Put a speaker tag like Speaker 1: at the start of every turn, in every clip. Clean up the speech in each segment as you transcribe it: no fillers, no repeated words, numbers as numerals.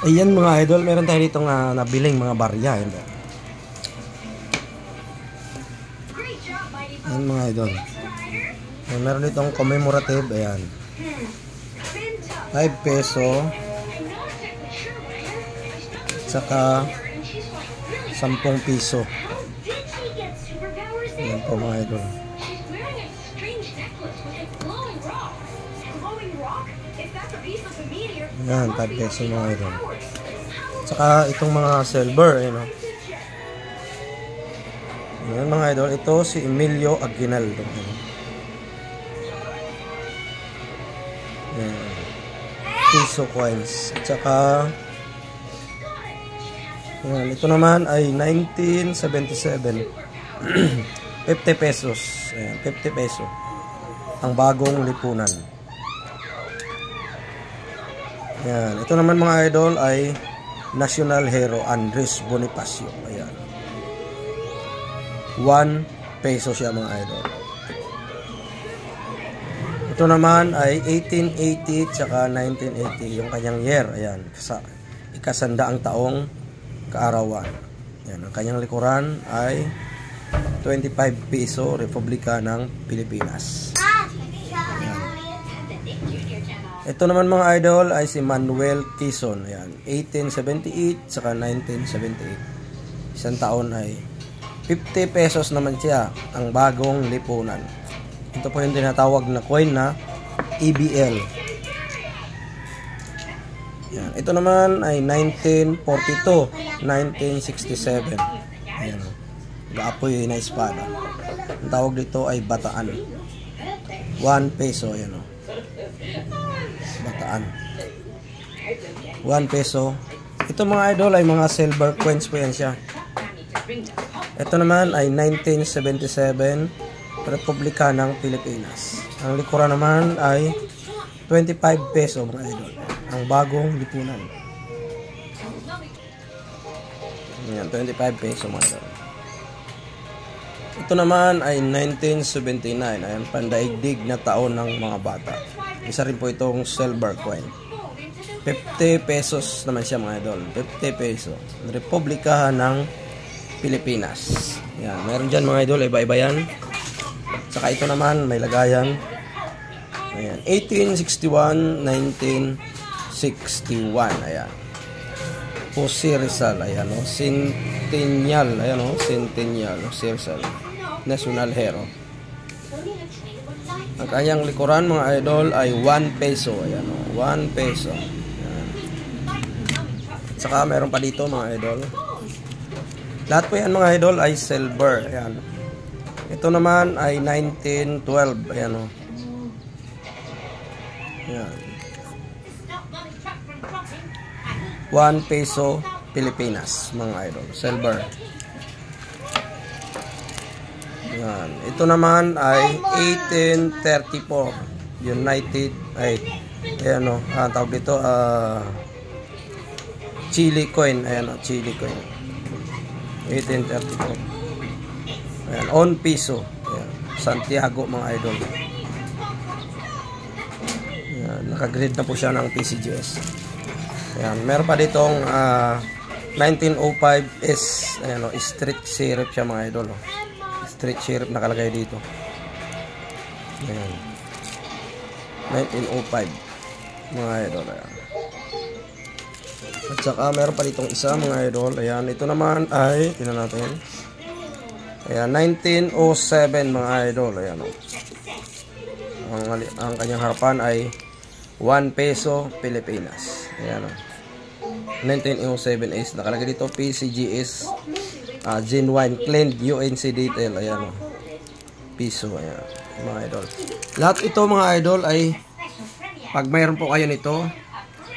Speaker 1: Ayan mga idol, meron tayo dito nga nabiling mga barya. Ayan mga idol. Ayan, meron ditong commemorative. Ayan. 5 peso. Saka 10 piso. Ayan po mga idol. Ayan, 5 peso mga idol. Saka itong mga silver, ayan o. Ayan mga idol, ito si Emilio Aguinaldo. Ayan. Piso coins. At saka ayan, ito naman ay 1977. 50 pesos. Ayan, 50 peso. Ang bagong lipunan. Ayan, ito naman mga idol ay National Hero Andres Bonifacio. Ayan. 1 peso siya mga idol. Ito naman ay 1880 tsaka 1980 yung kanyang year. Ayan, ikasandaang taong kaarawan. Ayan, ang kanyang likuran ay 25 piso, Republika ng Pilipinas. Ito naman mga idol ay si Manuel Quezon. Ayan, 1878 saka 1978. Isang taon ay 50 pesos naman siya, ang bagong lipunan. Ito po yung tinatawag na coin na EBL. Ayan, ito naman ay 1942, 1967. Ayan, gaapoy na espada. Ang tawag dito ay bataan. 1 peso. Ayan o. Bataan. 1 peso. Ito mga idol ay mga silver coins po yan siya. Ito naman ay 1977, Republika ng Pilipinas. Ang likuran naman ay 25 peso mga idol. Ang bagong lipunan. Ayan, 25 peso mga idol. Ito naman ay 1979. Ayan, pandaigdig na taon ng mga bata. Isa rin po itong silver coin. 50 pesos naman siya mga idol. 50 peso. Republika ng Pilipinas. Yan, meron dyan mga idol. Iba-iba yan. Saka ito naman may lagayan. Ayan. 1861, 1961. Ayan. Jose Rizal. Ayan o. Centennial. Ayan o. Centennial. Jose Rizal. National Hero. Ang kanyang likuran mga idol ay 1 peso. Ayan o, 1 peso. Ayan. Saka meron pa dito mga idol. Lahat po yan mga idol ay silver. Ayan. Ito naman ay 1912. Ayan o. Ayan. 1 peso Pilipinas mga idol. Silver. Yan. Ito naman ay 1834 United ay ayan o, tawag dito Chile coin. Ayan o, Chile coin 1834. Ayan, on piso. Ayan, Santiago mga idol. Ayan, nakagrade na po siya ng PCGS. Ayan, meron pa ditong 1905 is ayan o, street syrup siya mga idol o. Street syrup nakalagay dito. Ayan. 1905 mga idol. Ayan. At saka meron pa ditong isa mga idol. Ayan. Ito naman ay tingnan natin. Ayan. 1907 mga idol. Ayan. Ang kanyang harapan ay 1 peso Pilipinas. Ayan. 1907 is nakalagay dito PCGS. Genuine cleaned UNC detail. Ayan o. Piso. Ayan. Mga idol. Lahat ito mga idol ay pag mayroon po kayo nito,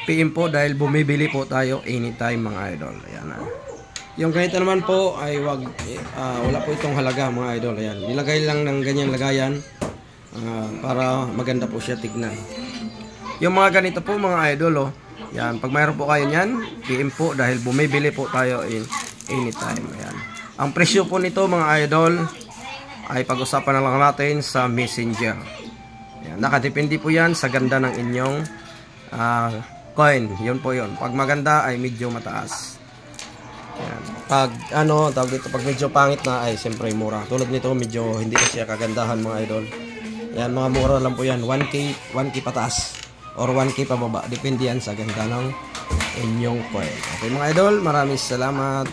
Speaker 1: PM po dahil bumibili po tayo anytime mga idol. Ayan. Yung ganito naman po ay wala po itong halaga mga idol. Ayan. Nilagay lang ng ganyang lagayan para maganda po siya tignan. Yung mga ganito po mga idol yan. Pag mayroon po kayo niyan, PM po dahil bumibili po tayo anytime. Ayan. Ang presyo po nito mga idol ay pag-usapan na lang natin sa Messenger. Ayan. Nakadepende po yan sa ganda ng inyong coin. Yun po yun. Pag maganda ay medyo mataas. Yan. Pag ano, tawag dito, pag medyo pangit na ay siyempre mura. Tulad nito, medyo hindi na siya kagandahan mga idol. Yan, mga mura lang po yan. 1K pataas. Or 1K pababa. Depende yan sa ganda ng inyong coin. Okay mga idol, maraming salamat.